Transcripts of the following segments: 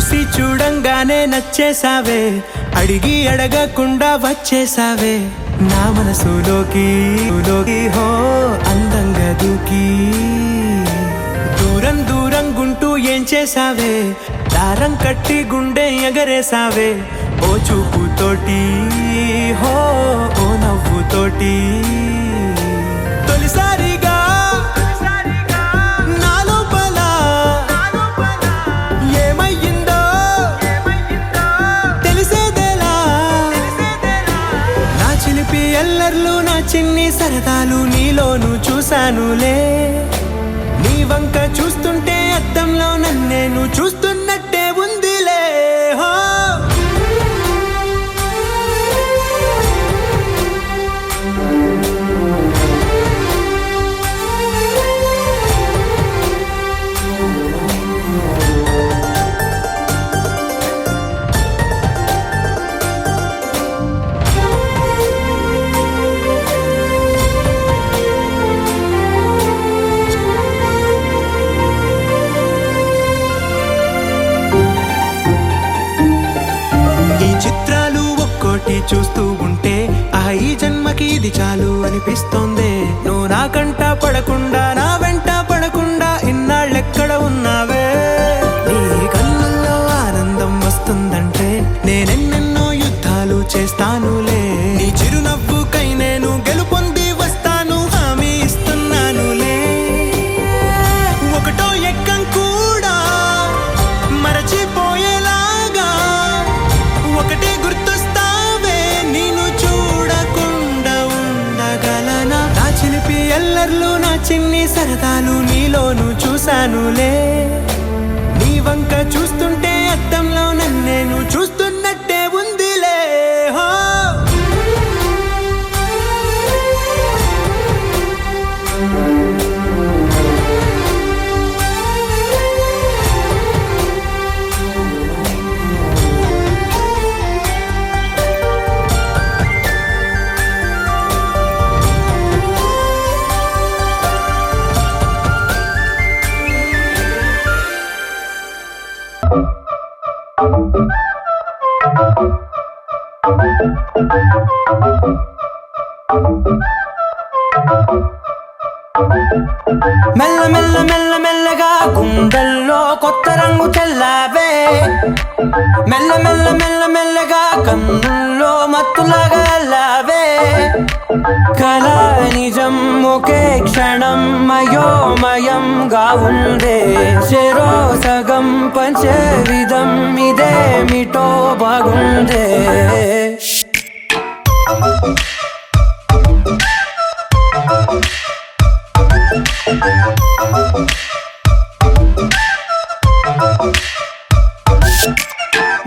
చూసి చూడంగానే నచ్చేసావే, అడిగి అడగకుండా వచ్చేసావే నా మనసులోకి హో అందంగా దూకి. దూరం దూరం గుంటూ ఏం చేసావే, దారం కట్టి గుండె ఎగరేసావే ఓ చూపుతోటి హో ఓ నవ్వుతోటి. తొలిసారిగా నా లోపల ఏమయ్యిందో తెలిసేదేలా. నా చిలిపి ఎల్లర్లు నా చిన్ని సరదాలు నీలోను చూశానులే. నీ వంక చూస్తుంటే అద్దంలో నన్నేను చూస్తున్నట్టే ఉందిలే హో. చూస్తూ ఉంటే ఈ జన్మకి ఇది చాలు అనిపిస్తోంది. నువ్వు నా కంట పడకుండా నా వెంట పడకుండా ఇన్నాళ్ళెక్కడ ఉన్నావే. నీ కళ్ళల్లో ఆనందం వస్తుందంటే నేనెన్నెన్నో యుద్ధాలు చేస్తానులే. నీ చిరునవ్వుకై నేను గెలుపొంది వస్తాను హామీ ఇస్తున్నానులే. ఒకటో ఎక్కం కూడా మరచిపోయేలాగా ఒకటే గుర్తొస్తా. ఎల్లర్లు నా చిన్ని సరదాలు నీలోను చూశానులే. నీ వంక చూస్తుంటే అద్దంలో నన్నేను చూస్తున్నట్టే ఉందిలే హో. మెల్ల మెల్ల మెల్ల మెల్లగా గుండెల్లో కొత్త రంగు చల్లావే. మెల్ల మెల్ల మెల్ల మెల్లగా కన్నుల్లో మత్తులాగా అల్లావే. కళ నిజం ఒకే క్షణం మయోమయంగా ఉందే. చెరో సగం పంచే విధం ఇదేమిటో బాగుందే.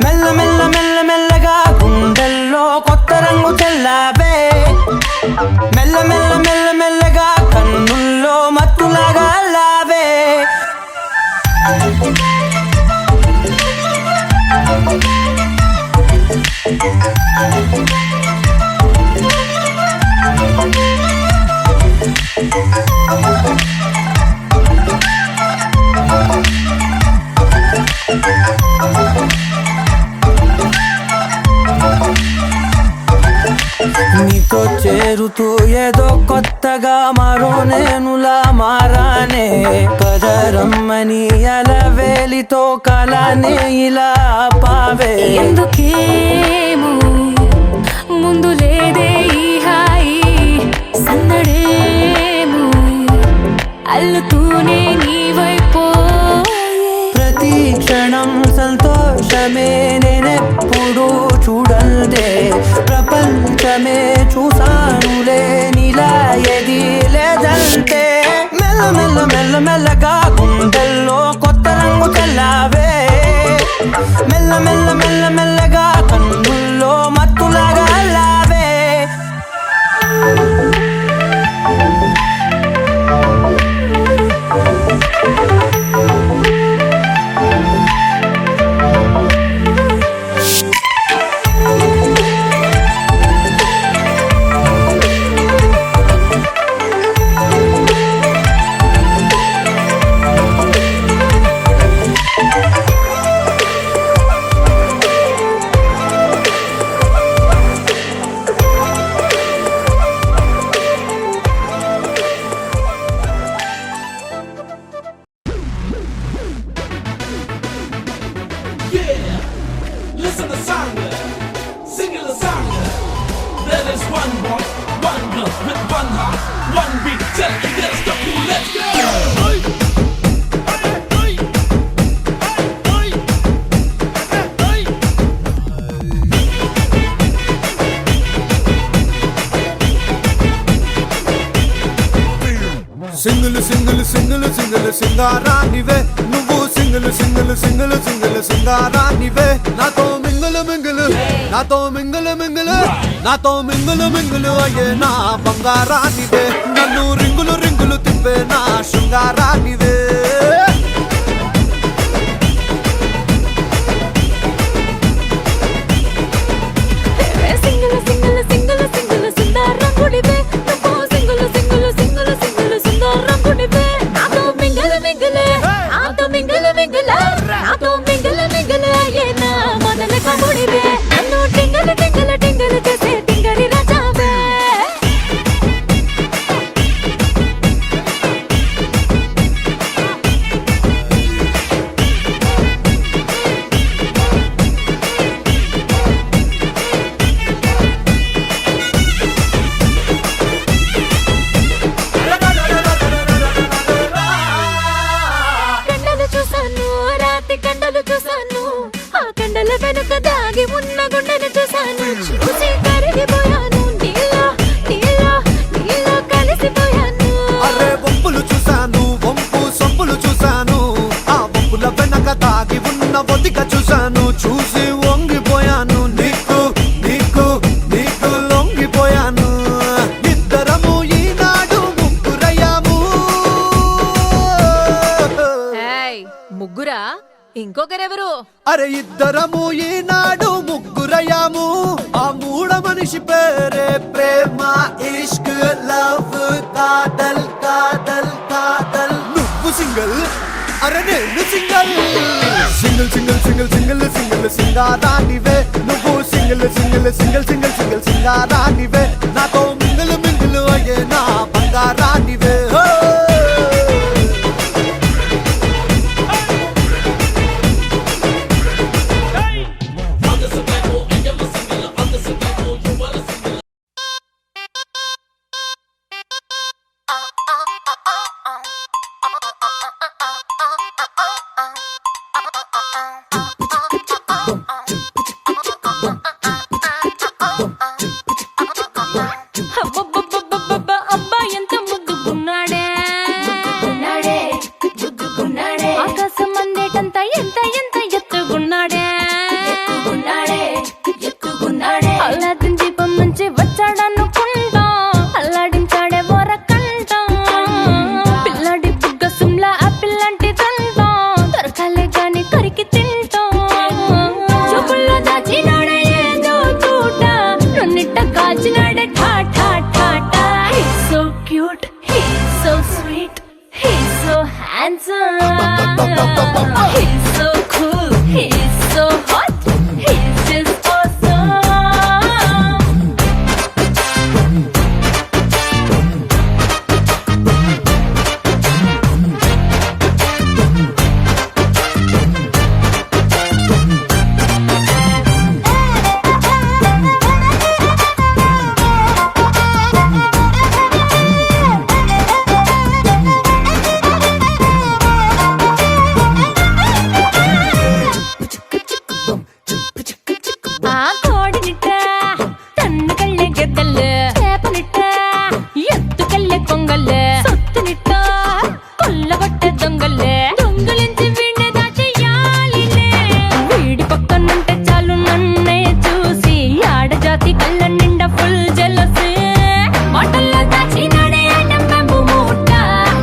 మెల్ల మెల్ల మెల్ల మెల్లగా గుండెల్లో కొత్త రంగు చల్లావే. మెల్ల మెల్ల మెల్ల మెల్లగా కన్నుల్లో మత్తులాగా అల్లావే. నీతో చేరుతూ ఏదో కొత్తగా మరో నేనులా మారానే. కదరమ్మని అలవేలితో కలానే ఇలా పావే. ఎందుకేమో ముందు లేదే ఈ హాయి సందడేమో అల్లుతూనే నీ వైపో. ప్రతి క్షణం సంతోషమే నేనెప్పుడు చూడల్దే. ప్రపంచమే చూసానులే నీలా ఏది లేదంటే. మెల్ల మెల్ల మెల్ల మెల్లగా గుండెల్లో కొత్త రంగు చల్లావే. మెల్ల మెల్ల మెల్ల మెల్లగా కన్నుల్లో మత్తులాగా అల్లావే. listen the song, singing the song. There is one boy, one girl with one heart, one beat. Tell me there's the cool. Let's go. Single single single single సింగారానివే నువ్వు సింగిల్ సింగిల్ సింగిల్ సింగిల్ సింగారానివే నాతో mingle మింగులు నాతో mingle మింగులు నాతో mingle మింగులు అయ్యే నా బంగారానివే నన్ను రింగులు రింగులు తిప్పే నా శృంగారానివే సింగిల్ సింగిల్ సింగిల్ సింగిల్ సుందరంగుడివే నువ్వు సింగిల్ సింగిల్ సింగిల్ సింగిల్ సుందరంగుడివే నాతో మింగిల్ మింగిల్ నాతో మింగిల్ మింగిల్ నాతో మింగిల్ మింగిల్ అయ్యేనా మొదల కముడివే నన్ను టింగల్ టింగల్ టింగల్ చేసే టింగరి రాజావే కండలు చూసాను రాతి కండలు చూసాను ఆ కండల వెనుక దాగి ఉన్న గుండెను చూసాను చూసి కరిగిపోయాను నీలో నీలో నీలో కలిసిపోయాను అరే వంపులు చూశాను వంపు సొంపులు చూశాను ఆ వంపుల వెనక దాగి ఉన్న ఒదిక చూశాను చూసి వంగిపోయాను నీకు నీకు నీకు లొంగిపోయాను ఇద్దరము ఈనాడు ముగ్గురయ్యాము ముగ్గురా ఇంకొకరెవరు అరే ఇద్దరము ఈనాడు ముగ్గురయ్యాము ఆ మూడ మనిషి పేరే ప్రేమ ఇష్క్ లవ్ కాదల్ కాదల్ కాదల్ నువ్వు సింగిల్ అరే నేను single single single single single single సింగారానివే నువ్వు single single single single single సింగారానివే నాతో మింగిల్ మింగిల్ అయ్యే నా బంగారానివే అబ్బబ్బబ్బబ్బబ్బ, అబ్బా ఎంత ముద్దుగున్నాడే ఆకాశం అందేటంత ఎంత ఎంత ఎత్తుగున్నాడే అల్లాదిన్ దీపం నుంచి వచ్చాడనుకుంటా అల్లాడించాడే వరకంట పిల్లాడి బుగ్గ సుమ్లా ఆపిల్ లాంటి దంట దొరకాలే గాని కరికి తింటా చూపుల్లో దాచినాడే ఏదో తూట నన్నిట్ట కాల్చినాడే ఠా ఠా ఠా ఠా He's so cute, he's so sweet, he's so handsome, he's so cool, he's so hot, he's just awesome. ఆ కోడినిట్ట తన్ను కళ్ళే గెద్దలు చేపనిట్ట ఎత్తుకెళ్ళే కొంగల్లే సొత్తునిట్ట కొల్లగొట్టే దొంగల్లే దొంగలించి వీణ్ణి దాచేయాలిలే వీడి పక్కనుంటే చాలు నన్నే చూసి ఆడజాతి కళ్ళ నిండా ఫుల్ జెలసీ మాటల్లో దాచినాడే ఐటమ్ బాంబు మూట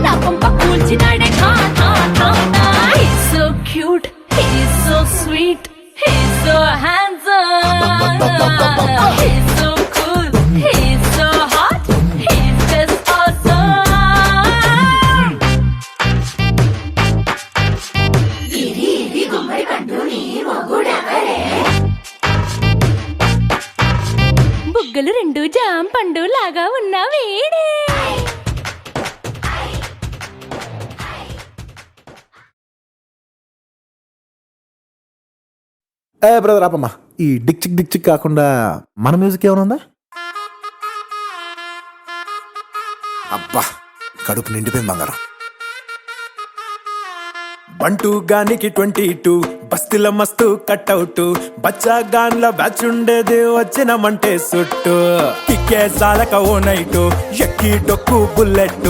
నా పంప కూల్చినాడే ఠా ఠా ఠా ఠా He's so cute, he's so sweet, he's so handsome, he's so cool, he's so hot, he's just awesome. బుగ్గలు రెండు జామ పండు లాగా ఉన్న వీడే బ్రదర్ ఆపమ్మా. ఈ డిక్ చిక్ కాకుండా మన మ్యూజిక్ ఏమైనా ఉందా? అబ్బా కడుపు నిండిపోయింది బంగారం. బంటూ గానికి 22 బస్తిల మస్తు కట్అవుట్ బచ్చా గాన్ల బ్యాచ్ ఉండేది వచ్చినమంటే సుట్టు కిక్కే సాలక ఓ నైటు ఎక్కి డొక్కు బుల్లెట్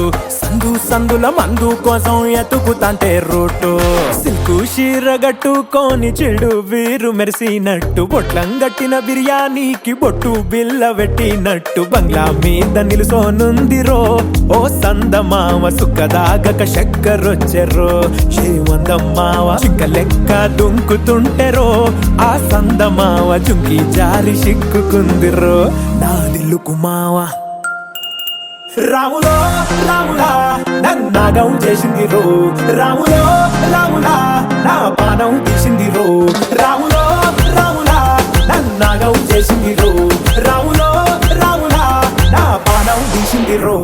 సందుల మందు కోసం ఎతుకుతాంటే రూటు సిల్కు షీరగట్టుకోని చెడు వీరు మెరిసినట్టు బొట్లం గట్టిన బిర్యానీకి బొట్టు బిల్ల పెట్టినట్టు బంగ్లా మీద నిలుసోనుందిరో ఓ సందమామ సుక్కదాగక చక్కరొచ్చెర్రో శ్రీమందమ్మావ చింక లెక్క దుంకుతుంటెరో ఆ సందమావ చుంకి జారి సిక్కుకుందిరో నా దిల్లుకు మావా. రాములో రాములా నన్నాగం చేసింది రో రాములో రాములా నా పానం తీసింది రో రాములో రాములా నన్నాగం చేసింది రో రాములో రాములా నా పానం తీసింది రో.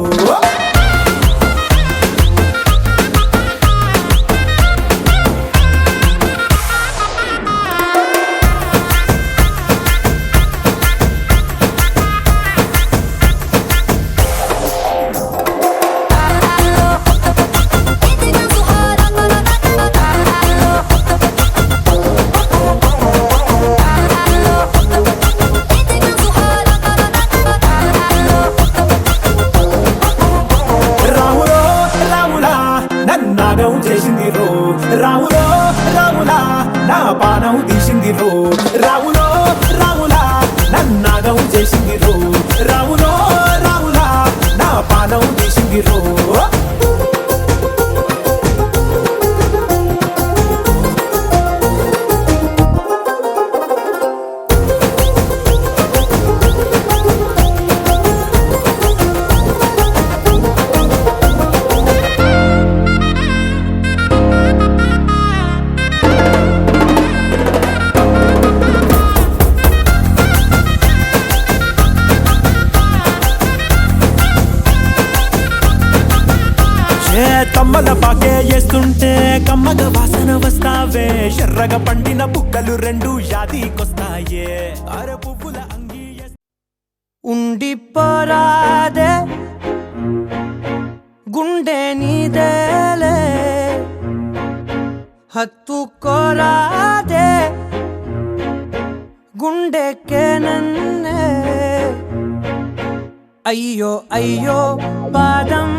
నాగం చేసింది రో రాములో రాములా నా పానం తీసింది రో రాములో రాములా నన్నాగం చేసింది రో రాములో రాములా నా పానం తీసింది రో. కమ్మల పాకే వేస్తుంటే కమ్మగ వాసన వస్తావే ఎర్రగా పండిన బుక్కలు రెండు యాదికొస్తాయే అర పువ్వుల అంగి ఉండిపోరాదే గుండె నీదేలే హత్తుకోరాదే గుండెకే నన్నే అయ్యో అయ్యో పాదం